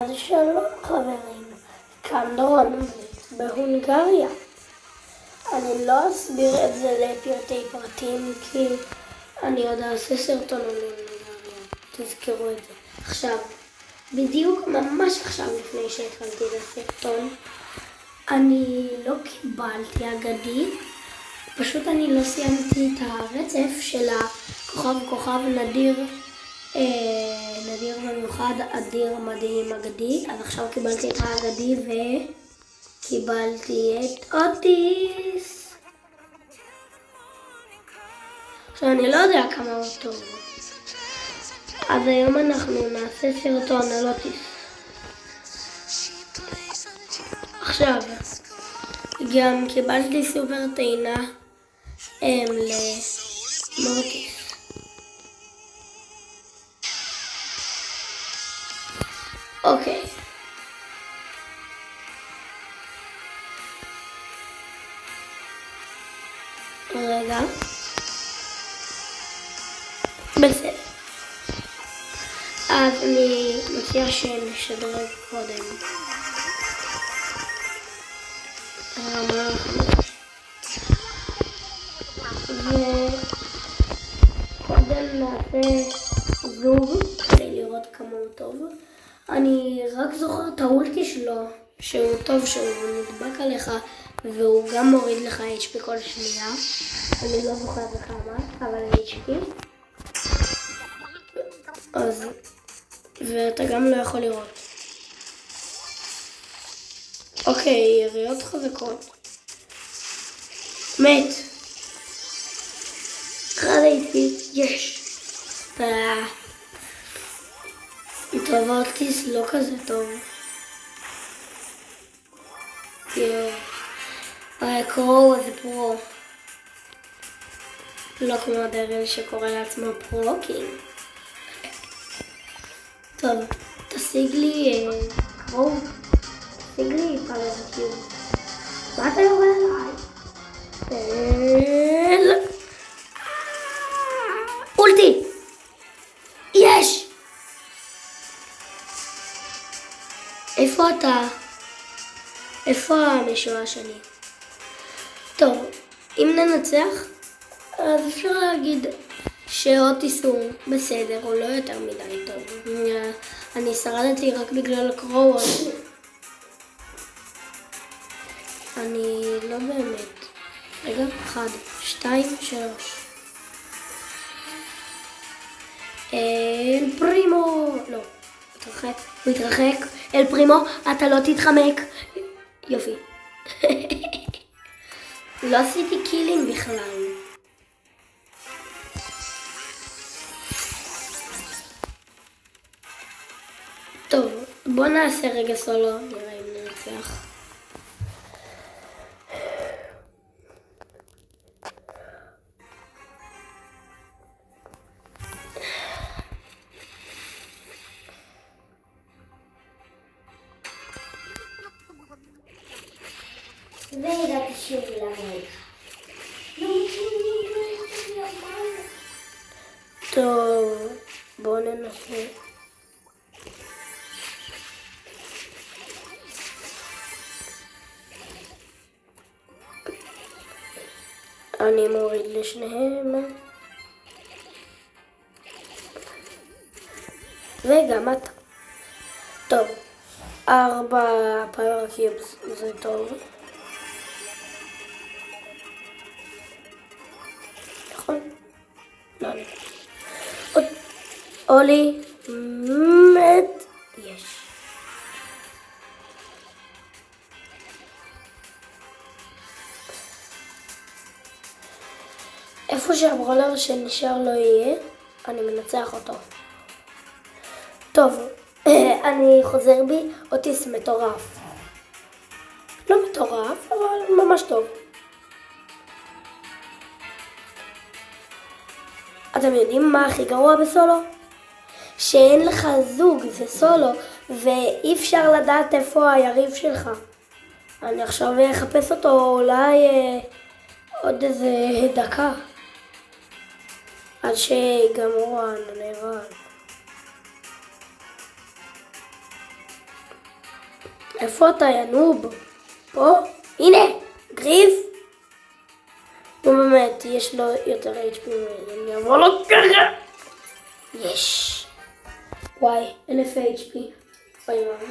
אז שלום חברים, כאן דורון בהונגריה. אני לא אסביר את זה לפרטי פרטים כי אני עוד אעשה סרטון על הונגריה, תזכרו את זה. עכשיו, בדיוק ממש עכשיו לפני שהתחלתי את הסרטון, אני לא קיבלתי אגדי, פשוט אני לא סיימתי את הרצף של הכוכב נדיר במיוחד, אדיר, מדהים, אגדי. אז עכשיו קיבלתי את האגדי וקיבלתי את אוטיס. עכשיו אני לא יודע כמה הוא טוב, אז היום אנחנו נעשה סרטון על אוטיס. עכשיו גם קיבלתי סופר טעינה למורטיס. אוקיי. רגע. בסדר. אז אני מציע שנשדרג קודם. רמה 5. וקודם נעשה זוג כדי לראות כמה הוא טוב. אני רק זוכר את האולטי שלו, שהוא טוב, שהוא נדבק עליך והוא גם מוריד לך HP כל שנייה. אני לא זוכר בכמה, אבל HP. אז, ואתה גם לא יכול לראות. אוקיי, יריות חזקות. מת. אחד HP, יש. טוב, אוטיס לא כזה טוב. קרו זה פרו. לא כמו הדרל שקורא לעצמו פרוקינג. טוב, תשיג לי קרו. תשיג לי פלאזקיוב. מה אתה יורד עליי? אולטי! יש! איפה אתה? איפה המשוע שלי? טוב, אם ננצח, אז אפשר להגיד שאוטיס הוא בסדר, הוא לא יותר מדי טוב. אני שרדתי רק בגלל הקרו. אני לא באמת. רגע, 1, 2, 3. אל פרימו! לא. הוא התרחק. אל פרימו, אתה לא תתחמק. יופי. לא עשיתי קילינג בכלל. טוב, בוא נעשה רגע סולו, נראה אם ננצח. וידעתי שוב למלך. טוב, בואו ננסה. אני מוריד לשניהם. וגם אתה. טוב, 4 פייר קיובס זה טוב. אולי מת. יש. איפה שהברולר שנשאר לא יהיה, אני מנצח אותו. טוב, אני חוזר בי. אוטיס מטורף. לא מטורף, אבל ממש טוב. אתם יודעים מה הכי גרוע בסולו? שאין לך זוג, זה סולו, ואי אפשר לדעת איפה היריב שלך. אני עכשיו אחפש אותו אולי עוד איזה דקה. עד שיגמרו הנראה. איפה אתה ינוב? פה? הנה! גריב! נו באמת, יש לו יותר HP ממני, אני אעבור לו ככה! יש! וואי, 1000 HP. וואי וואי.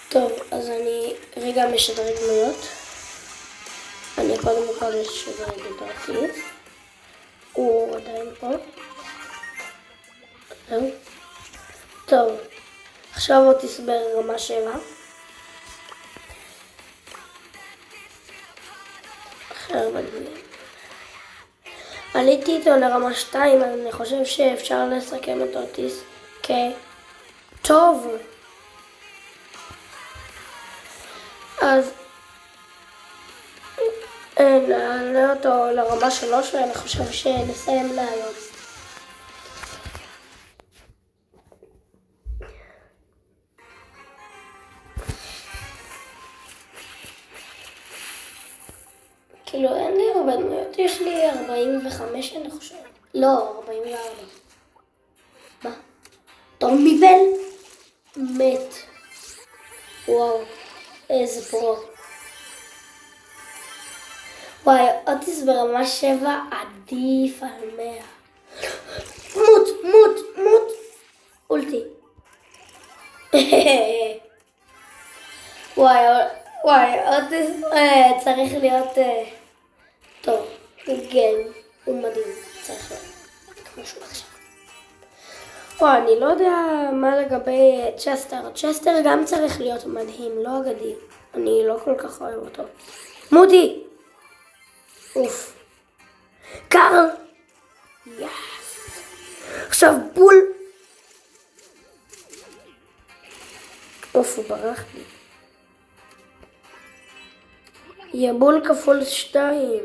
טוב, אז אני רגע משדרג דמויות. אני קודם כל אשדרג את ארטיס. הוא עדיין פה. זהו. טוב, עכשיו אוטיס ברמה 7. עכשיו עליתי איתו לרמה 2, אז אני חושב שאפשר לסכם את אוטיס כטוב. אז נעלה אותו לרמה 3 ואני חושב שנסיים להיום. כאילו אין לי הרבה דמויות, יש לי 45 אני חושב. לא, 44. מה? טורמיבל? מת. וואו, איזה פרו. וואי, אוטיס ברמה 7 עדיף על 100. מות. אולטי. וואי, אוטיס צריך להיות טוב. הוא גן, הוא מדהים. צריך להיות כמו שהוא עכשיו. וואי, אני לא יודע מה לגבי צ'סטר. צ'סטר גם צריך להיות מדהים, לא אגדי. אני לא כל כך אוהב אותו. מודי! אוף. קארל! יס! עכשיו בול! אוף, הוא ברח לי. יהיה בול כפול 2.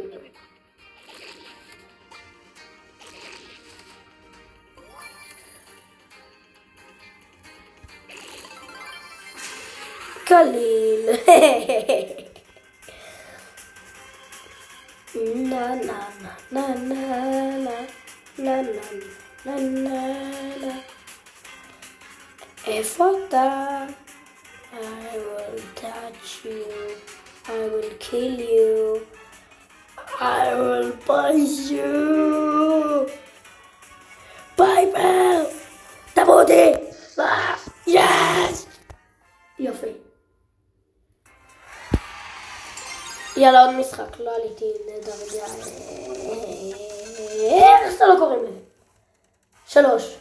קליל. נה נה נה נה נה נה. איפה אתה? I will touch you. I will kill you. I will punch you. פייפר! תמותי! יס! יופי. יאללה, עוד משחק. לא עליתי לדרגה. איך שאתה לא קוראים לזה? 3.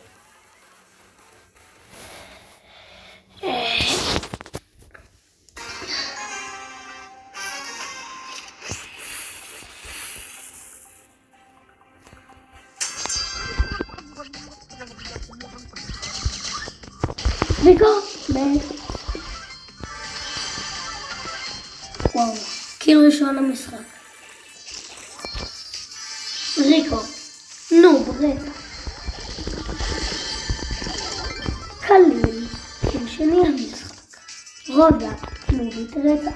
וואו, קיל ראשון למשחק. ריקו, נוב, רקע. קליל, קיל שני למשחק. רודה, נובית, רקע.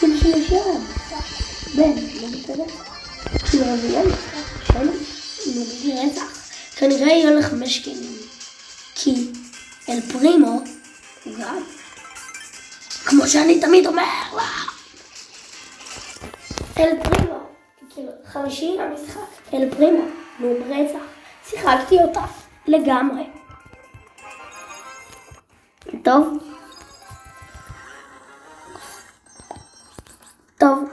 קיל שלישי למשחק. בן, נובית, רקע. קיל רביעי למשחק. נובית, רקע. כנראה יהיו לך 5 קילים. כי אל פרימו הוא גם, כמו שאני תמיד אומר, אל פרימו, כאילו 50 למשחק, אל פרימו, נו ברצח, שיחקתי אותה לגמרי. טוב? טוב.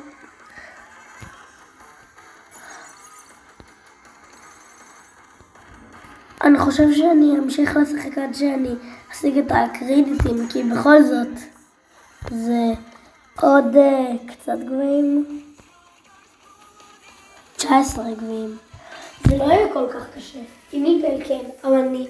אני חושב שאני אמשיך לשחק עד שאני אשיג את הקרדיטים, כי בכל זאת זה עוד קצת גבוהים. 19 גבוהים. זה לא יהיה כל כך קשה. עם איפל כן, אבל אני,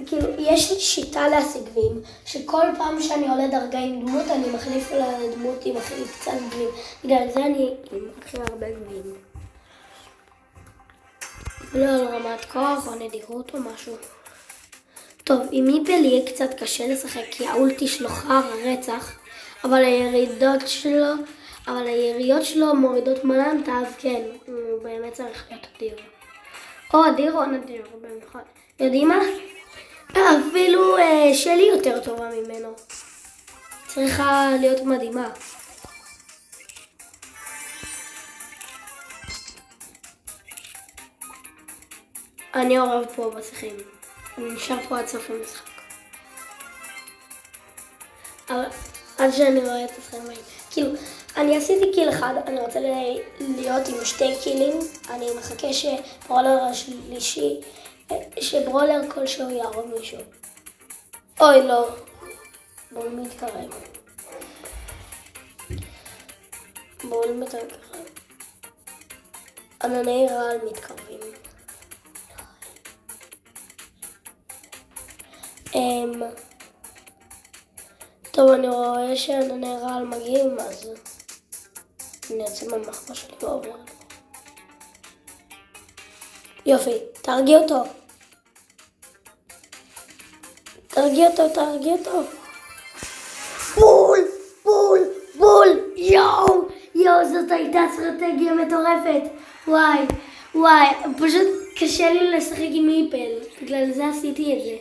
כאילו, יש לי שיטה להשיג גבוהים, שכל פעם שאני עולה דרגה עם דמות, אני מחליף לדמות עם הכי קצת גבוהים. בגלל זה אני עם הכי הרבה גבוהים. לא על רמת כוח או נדירות או משהו. טוב, עם מיפל יהיה קצת קשה לשחק כי האולטי שלו חר רצח, אבל היריות שלו מורידות מלנטה, אז כן, הוא באמת צריך להיות אדיר. או אדיר או נדיר, במיוחד. יודעים מה? אפילו שלי יותר טובה ממנו. צריכה להיות מדהימה. אני עורב פה בשיחים. אני נשאר פה עד סוף המשחק. אבל עד שאני רואה את השחקים. כאילו, אני עשיתי קיל אחד, אני רוצה להיות עם 2 קילים. אני מחכה שברולר השלישי, שברולר כלשהו יהרוג מישהו. אוי לא. בואו מתקרב. בואו מתקרב. ענני רעל מתקרבים. טוב, אני רואה שענני רעל מגיעים, אז אני אעשה מהמחבא שלי בעובר. יופי, תרגיע אותו. תרגיע אותו. בול, יואו, זאת הייתה אסטרטגיה מטורפת. וואי, פשוט קשה לי לשחק עם מיפל, בגלל זה עשיתי את זה.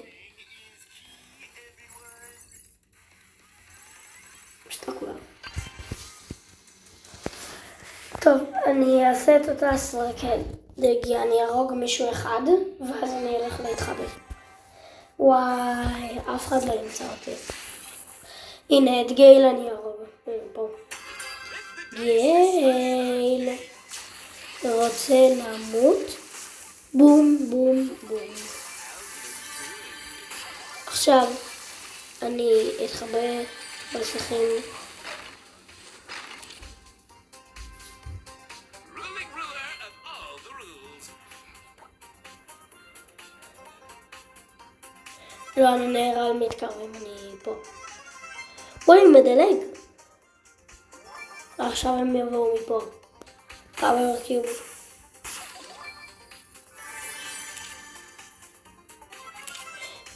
טוב, אני אעשה את אותה אסטרטגיה, אני ארוג מישהו אחד, ואז אני אלך להתחבא. וואי, אף אחד לא ימצא אותי. הנה, את גייל אני ארוג. פה. גייל. רוצה למות? בום. עכשיו, אני אתחבא בשיחים. לא, אני נערה על מתקרבים, אני פה. בואי, מדלג. עכשיו הם יבואו מפה. פאוור קיוב.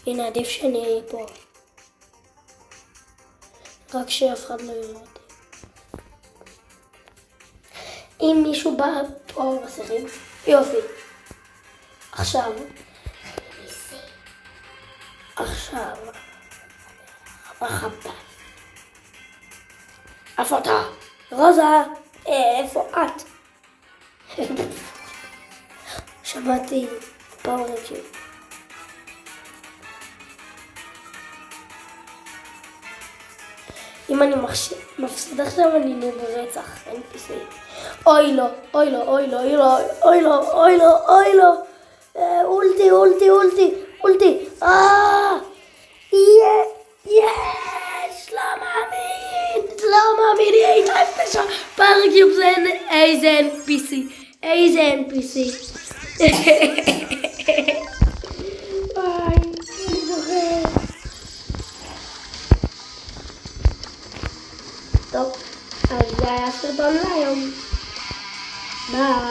הנה, עדיף שאני אהיה פה. רק שאף אחד לא יראה אותי. אם מישהו בא פה בשיחים, יופי. עכשיו, מחבא. איפה אתה? רוזה, איפה את? שמעתי פאוור קיוב. אם אני מפסיד עכשיו אני נו ברצח, אין פיסי. אוי לא. אולטי. יש! לא מאמין, היא הייתה פשע. פאוור קיוב זה איזה NPC. אני זוכר. טוב, אז זה היה סרטון להיום. ביי.